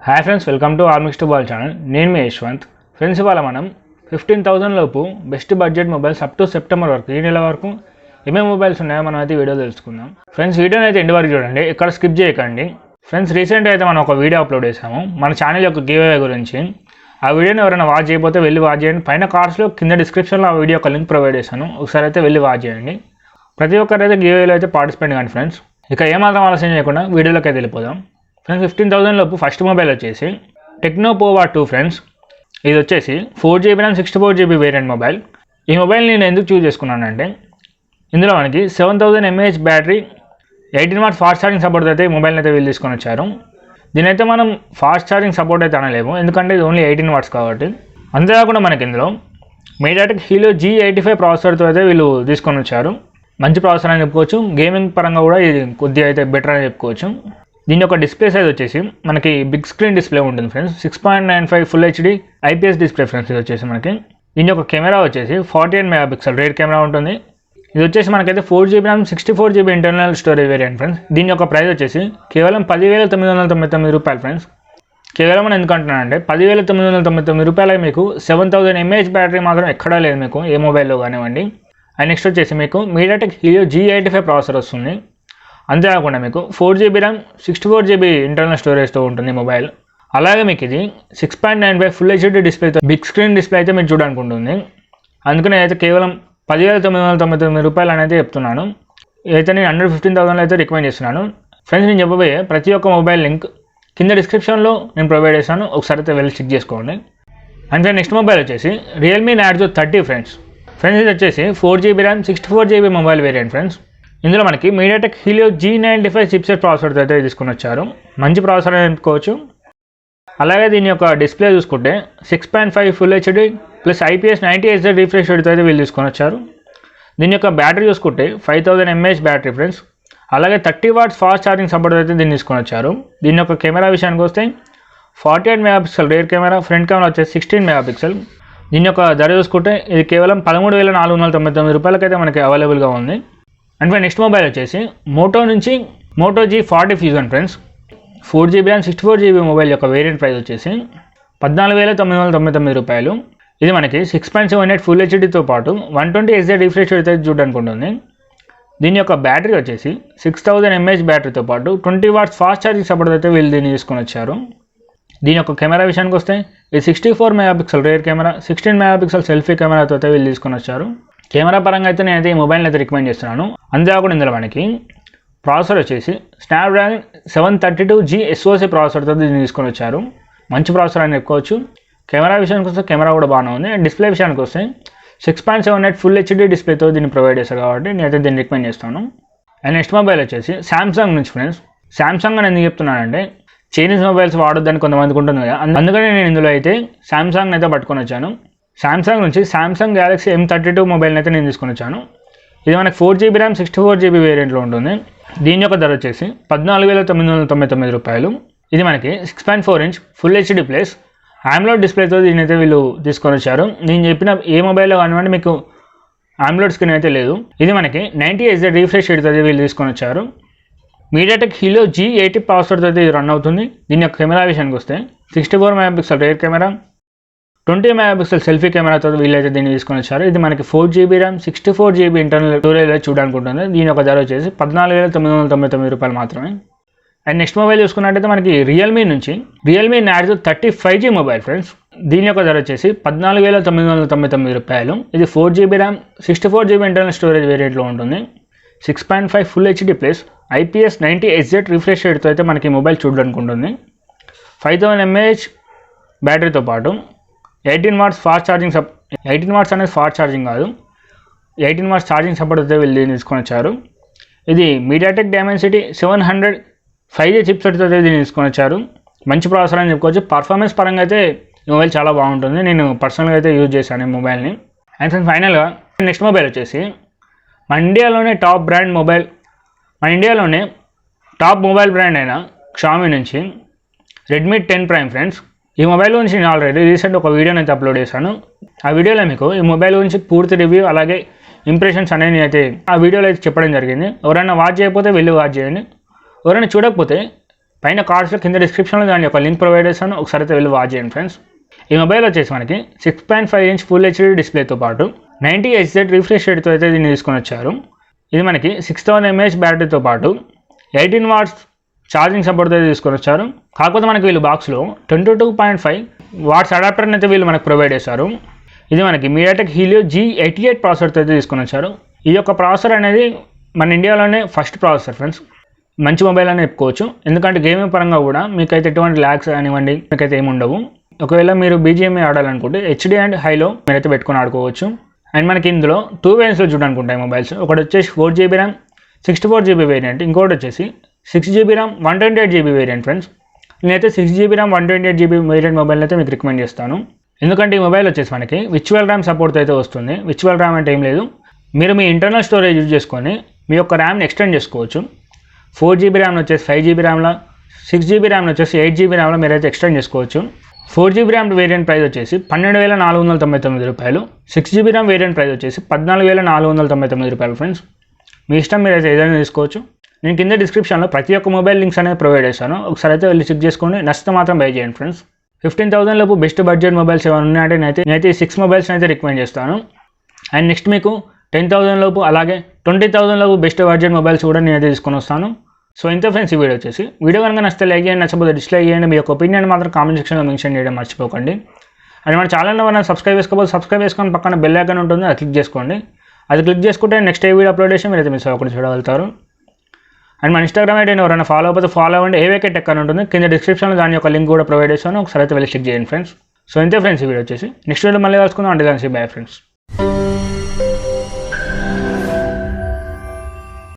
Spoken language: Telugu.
హాయ్ ఫ్రెండ్స్, వెల్కమ్ టు ఆర్మిక్స్ బాల్ ఛానల్. నేను మీ యశ్వంత్. ఫ్రెండ్స్, ఇవాళ మనం 15,000 లోపు best budget mobiles up to September వరకు, ఈ నెల వరకు ఏమేమి మొబైల్స్ ఉన్నాయో మనం అయితే వీడియో తెలుసుకుందాం. ఫ్రెండ్స్, వీడియోని అయితే ఎండ్ వరకు చూడండి, ఇక్కడ స్కిప్ చేయకండి. ఫ్రెండ్స్, రీసెంట్గా అయితే మనం ఒక వీడియో అప్లోడ్ చేసాము మన ఛానల్ యొక్క గివ్ అవే గురించి. ఆ వీడియోని ఎవరైనా వాచ్ చేయకపోతే వెళ్ళి వాచ్ చేయండి. పైన కార్డ్స్లో కింద డిస్క్రిప్షన్లో ఆ వీడియో ఒక లింక్ ప్రొవైడ్ చేశాను, ఒకసారి అయితే వెళ్ళి వాచ్ చేయండి. ప్రతి ఒక్కరు అయితే గివ్ అవేలో అయితే పార్టిసిపేట్ కానీ. ఫ్రెండ్స్, ఇక ఏమాత్రం ఆలస్యం చేయకుండా వీడియోలోకి అయితే వెళ్ళిపోదాం. ఫ్రెండ్స్, 15,000 లోపు ఫస్ట్ మొబైల్ వచ్చేసి టెక్నో POVA 2 ఫ్రెండ్స్. ఇది వచ్చేసి 4GB RAM 64GB variant mobile. ఈ మొబైల్ నేను ఎందుకు చూస్ చేసుకున్నానంటే, ఇందులో మనకి 7000 mAh battery, 18 watts fast charging support అయితే ఈ మొబైల్ని అయితే వీళ్ళు తీసుకొని వచ్చారు. దీనైతే మనం ఫాస్ట్ ఛార్జింగ్ సపోర్ట్ అయితే అనలేము, ఎందుకంటే ఇది ఓన్లీ 18 వాట్స్ కాబట్టి. అంతేకాకుండా మనకి ఇందులో మీడియాటెక్ హీలియో G85 ప్రాసెసర్తో అయితే వీళ్ళు తీసుకొని వచ్చారు. మంచి ప్రాసెసర్ అని చెప్పుకోవచ్చు. గేమింగ్ పరంగా కూడా ఇది కొద్దిగా అయితే బెటర్ అని చెప్పుకోవచ్చు. దీని యొక్క డిస్ప్లే సైజ్ వచ్చేసి మనకి బిగ్ స్క్రీన్ డిస్ప్లే ఉంటుంది friends. 6.95 full HD IPS display friends. ఇది వచ్చేసి మనకి దీని యొక్క కెమెరా వచ్చేసి 48 మెగాపిక్సెల్ రేర్ కెమెరా ఉంటుంది. ఇది వచ్చేసి మనకైతే 4GB RAM 64GB internal storage variant friends. దీని యొక్క ప్రైస్ వచ్చేసి కేవలం 10,999 రూపాయలు ఫ్రెండ్స్. కేవలం అని ఎందుకంటున్నానంటే 10,999 రూపాయలు మీకు 7000 mAh బ్యాటరీ మాత్రం ఎక్కడా లేదు మీకు ఏ మొబైల్లో కానివ్వండి. అండ్ నెక్స్ట్ వచ్చేసి మీకు మీడియాటెక్ హీలియో G85 ప్రాసెసర్ వస్తుంది. అంతేకాకుండా మీకు 4GB RAM 64GB ఇంటర్నల్ స్టోరేజ్తో ఉంటుంది మొబైల్. అలాగే మీకు ఇది 6.95 ఫుల్ HD డిస్ప్లేతో బిగ్ స్క్రీన్ డిస్ప్లే అయితే మీరు చూడడానికి ఉంటుంది. అందుకని అయితే కేవలం 10,999 రూపాయలు అనేది చెప్తున్నాను. అయితే నేను అండర్ 15,000 అయితే రికమెండ్ చేస్తున్నాను. ఫ్రెండ్స్, నేను చెప్పబోయే ప్రతి ఒక్క మొబైల్ లింక్ కింద డిస్క్రిప్షన్లో నేను ప్రొవైడ్ చేశాను, ఒకసారి అయితే వెళ్ళి చెక్ చేసుకోండి. అంటే నెక్స్ట్ మొబైల్ వచ్చేసి Realme Narzo 30 ఫ్రెండ్స్. ఇది వచ్చేసి 4GB RAM 64GB mobile variant friends. ఇందులో మనకి మీడియాటెక్ హీలియో G95 చిప్సెట్ ప్రాసెసర్తో అయితే తీసుకుని వచ్చారు. మంచి ప్రాసెసర్ అని చెప్పుకోవచ్చు. అలాగే దీని యొక్క డిస్ప్లే చూసుకుంటే 6.5 full HD plus IPS 90Hz refresh రేట్తో అయితే వీళ్ళు తీసుకొని వచ్చారు. దీని యొక్క బ్యాటరీ చూసుకుంటే 5000 mAh బ్యాటరీ ఫ్రెండ్స్. అలాగే 30 వాట్స్ ఫాస్ట్ ఛార్జింగ్ సపోర్ట్ అయితే దీన్ని తీసుకొని వచ్చారు. దీని యొక్క కెమెరా విషయానికి వస్తే 48 megapixel rear camera, front camera వచ్చేసి 16 మెగాపిక్సెల్. దీని యొక్క ధర చూసుకుంటే ఇది కేవలం 13,499 రూపాయలకైతే మనకి అవైలబుల్గా ఉంది. అండ్ నెక్స్ట్ మొబైల్ వచ్చేసి Moto G40 fusion friends. 4GB RAM 64GB mobile యొక్క వేరియంట్ ప్రైస్ వచ్చేసి 14,999 రూపాయలు. ఇది మనకి 6.78 ఫుల్ HDతో పాటు 120Hz రిఫ్రెష్ రేట్ అయితే చూడడానికి ఉంటుంది. దీని యొక్క బ్యాటరీ వచ్చేసి 6000 mAh బ్యాటరీతో పాటు 20 వాట్స్ ఫాస్ట్ ఛార్జింగ్ సపోర్ట్ అయితే వీళ్ళు దీన్ని తీసుకొని వచ్చారు. దీని యొక్క కెమెరా విషయానికి వస్తే ఇది 64 megapixel rear camera, 16 megapixel selfie కెమెరాతో అయితే వీళ్ళు తీసుకొని వచ్చారు. కెమెరా పరంగా అయితే నేనైతే ఈ మొబైల్ని అయితే రికమెండ్ చేస్తున్నాను. అంతేకాకుండా ఇందులో మనకి ప్రాసెసర్ వచ్చేసి స్నాప్డ్రాగన్ 732G SoC ప్రాసెసర్తో దీన్ని తీసుకొని వచ్చారు. మంచి ప్రాసెసర్ అని చెప్పుకోవచ్చు. కెమెరా విషయానికి వస్తే కెమెరా కూడా బాగానే ఉంది. డిస్ప్లే విషయానికి వస్తే 6.78 ఫుల్ HD డిస్ప్లేతో దీన్ని ప్రొవైడ్ చేశారు కాబట్టి నేనైతే దీన్ని రికమెండ్ చేస్తాను. అండ్ నెక్స్ట్ మొబైల్ వచ్చేసి సామ్సంగ్ నుంచి ఫ్రెండ్స్. సామ్సంగ్ అని ఎందుకు చెప్తున్నానంటే, చైనీస్ మొబైల్స్ వాడొద్దని కొంతమందికి ఉంటుంది కదా, అందుకని నేను ఇందులో అయితే సామ్సంగ్ అయితే పట్టుకొని వచ్చాను. సామ్సంగ్ నుంచి సామ్సంగ్ Galaxy M32 మొబైల్ని అయితే నేను తీసుకొని వచ్చాను. ఇది మనకి 4GB RAM 64GB వేరియంట్లో ఉంటుంది. దీని యొక్క ధర వచ్చేసి 14,999 రూపాయలు. ఇది మనకి 6.4 inch full HD plus AMOLED డిస్ప్లేతో దీన్ని అయితే వీళ్ళు తీసుకొని వచ్చారు. నేను చెప్పిన ఏ మొబైల్లో కానివ్వండి మీకు AMOLED స్క్రీన్ అయితే లేదు. ఇది మనకి 90Hz రిఫ్రెష్ రేట్తో వీళ్ళు తీసుకొని వచ్చారు. మీడియాటెక్ హీలియో G80 ప్రాసెసర్తో అయితే ఇది రన్ అవుతుంది. దీని యొక్క కెమెరా విషయానికి వస్తే 64 megapixel rear camera, 20 megapixel selfie కెమెరాతో వీళ్ళైతే దీన్ని తీసుకొని వచ్చారు. ఇది మనకి 4GB RAM 64GB internal storage చూడడానికి ఉంటుంది. దీని యొక్క ధర వచ్చేసి 14,999 రూపాయలు మాత్రమే. అండ్ నెక్స్ట్ మొబైల్ చూసుకున్నట్టయితే మనకి Realme Narzo 35G mobile friends. దీని యొక్క ధర వచ్చేసి 14,999 రూపాయలు. ఇది 4GB RAM 64GB internal storage వేరియంట్లో ఉంటుంది. 6.5 full HD plus IPS 90Hz refresh రేట్తో అయితే మనకి మొబైల్ చూడడానికి ఉంటుంది. 5000 mAh బ్యాటరీతో పాటు 18 వాట్స్ ఫాస్ట్ ఛార్జింగ్ 18 వాట్స్ అనేది ఫాస్ట్ ఛార్జింగ్ కాదు, 18 వాట్స్ ఛార్జింగ్ సపోర్ట్ అయితే వీళ్ళు తీసుకొని వచ్చారు. ఇది మీడియాటెక్ డైమెన్సిటీ 700 5G చిప్సెట్తో అయితే దీన్ని తీసుకొని వచ్చారు. మంచి ప్రాసెసర్ అని చెప్పుకోవచ్చు. పర్ఫార్మెన్స్ పరంగా అయితే ఈ మొబైల్ చాలా బాగుంటుంది. నేను పర్సనల్గా అయితే యూజ్ చేశాను ఈ మొబైల్ని. అండ్ ఫైనల్గా నెక్స్ట్ మొబైల్ వచ్చేసి మన ఇండియాలోనే టాప్ మొబైల్ బ్రాండ్ అయిన Xiaomi నుంచి Redmi 10 Prime ఫ్రెండ్స్. ఈ మొబైల్ గురించి నేను ఆల్రెడీ రీసెంట్ ఒక వీడియోని అయితే అప్లోడ్ చేశాను. ఆ వీడియోలో మీకు ఈ మొబైల్ గురించి పూర్తి రివ్యూ అలాగే ఇంప్రెషన్స్ అనేవి అయితే ఆ వీడియోలో అయితే చెప్పడం జరిగింది. ఎవరైనా వాచ్ చేయకపోతే వెళ్ళి వాచ్ చేయండి. ఎవరైనా చూడకపోతే పైన కార్డ్స్లో కింద డిస్క్రిప్షన్లో దాని యొక్క లింక్ ప్రొవైడ్ చేస్తాను, ఒకసారి అయితే వెళ్ళి వాచ్ చేయండి ఫ్రెండ్స్. ఈ మొబైల్ వచ్చేసి మనకి 6.5 ఇంచ్ ఫుల్ హెచ్డీ డిస్ప్లేతో పాటు 90 Hz రిఫ్రెష్ రేట్తో అయితే దీన్ని తీసుకొని వచ్చారు. ఇది మనకి 6000 mAh బ్యాటరీతో పాటు 18 watts ఛార్జింగ్ సపోర్ట్ అయితే తీసుకొని వచ్చారు. కాకపోతే మనకి వీళ్ళు బాక్స్లో 22.5 watts అడాప్టర్ని అయితే వీళ్ళు మనకు ప్రొవైడ్ చేశారు. ఇది మనకి మీడియాటెక్ హీలియో G88 ప్రాసెసర్తో అయితే తీసుకొని వచ్చారు. ఈ యొక్క ప్రాసెసర్ అనేది మన ఇండియాలోనే ఫస్ట్ ప్రాసెసర్ ఫ్రెండ్స్. మంచి మొబైల్ అని చెప్పుకోవచ్చు, ఎందుకంటే గేమింగ్ పరంగా కూడా మీకైతే ఎటువంటి ల్యాగ్స్ కానివ్వండి మీకైతే ఏమి ఉండవు. ఒకవేళ మీరు BGMI ఆడాలనుకుంటే HD అండ్ హైలో మీరైతే పెట్టుకొని ఆడుకోవచ్చు. అండ్ మనకి ఇందులో 2 వేరియంట్స్లో చూడడానికి ఉంటాయి మొబైల్స్. ఒకటి వచ్చేసి 4GB RAM 64GB వేరియంట్, ఇంకోటి వచ్చేసి 6GB RAM 128GB variant friends. నేనైతే 6GB RAM 128GB variant mobile అయితే మీకు రికమెండ్ చేస్తాను, ఎందుకంటే ఈ మొబైల్ వచ్చేసి మనకి విర్చువల్ ర్యామ్ సపోర్ట్ అయితే వస్తుంది. విర్చువల్ ర్యామ్ అంటే ఏం లేదు, మీరు మీ ఇంటర్నల్ స్టోరేజ్ యూజ్ చేసుకొని మీ యొక్క ర్యామ్ని ఎక్స్టెండ్ చేసుకోవచ్చు. 4GB ర్యామ్ వచ్చేసి 5GB ర్యామ్లో, 6GB ర్యామ్ వచ్చేసి 8GB ర్యామ్లో మీరైతే ఎక్స్టెండ్ చేసుకోవచ్చు. 4GB ర్యామ్ వేరియంట్ ప్రైస్ వచ్చేసి 12,499 రూపాయలు. 6GB ర్యామ్ వేరియంట్ ప్రైస్ వచ్చేసి 14,499 రూపాయలు ఫ్రెండ్స్. మీ ఇష్టం, మీరైతే ఏదైనా తీసుకోవచ్చు. నేను కింద డిస్క్రిప్షన్లో ప్రతి ఒక్క మొబైల్ లింక్స్ అనేది ప్రొవైడ్ చేస్తాను, ఒకసారి అయితే వెళ్ళి చెక్ చేసుకోండి. నచ్చితే మాత్రం బై చేయండి ఫ్రెండ్స్. 15,000 లోపు బెస్ట్ బడ్జెట్ మొబైల్స్ ఏమైనా ఉన్నాయంటే నేనైతే ఈ 6 మొబైల్స్ని అయితే రికమెండ్ చేస్తాను. అండ్ నెక్స్ట్ మీకు 10,000 లోపు అలాగే 20,000 లోపు బెస్ట్ బడ్జెట్ మొబైల్స్ కూడా నేనైతే తీసుకొని వస్తాను. సో ఇంత ఫ్రెండ్స్ ఈ వీడియో వచ్చేసి. వీడియో కనుక నచ్చితే లైక్ చేయండి, నచ్చకపోతే డిస్లైక్ చేయండి. మీ యొక్క ఒపీనియన్ మాత్రం కామెంట్ సెక్షన్లో మెన్షన్ చేయడం మర్చిపోకండి. అండ్ మన ఛానల్లో మనం సబ్స్క్రైబ్ చేసుకోకపోతే సబ్స్క్రైబ్ చేసుకొని పక్కన బెల్ ఐకాన్ ఉంటుంది, అది క్లిక్ చేసుకోండి. అది క్లిక్ చేసుకుంటే నెక్స్ట్ ఏ వీడియో అప్లోడ్ చేసి మీరైతే మిస్ అవ్వకుండా చూడగలుగుతారు. అండ్ మన ఇన్స్టాగ్రామ్ అయితే ఎవరైనా ఫాలో అవ్వకపోతే ఫాలో అవ్వండి, ఏవేకే టెక్ అని ఉంటుంది, కింద డిస్క్రిప్షన్లో దాని యొక్క లింక్ కూడా ప్రొవైడ్ చేస్తాను, ఒకసారి అయితే వెళ్ళి చెక్ చేయండి ఫ్రెండ్స్. సో ఇంతే ఫ్రెండ్స్ ఈ వీడియో వచ్చేసి. నెక్స్ట్ వీడియో మళ్ళీ కలుసుకుందాం. అంటే దానికి బై ఫ్రెండ్స్.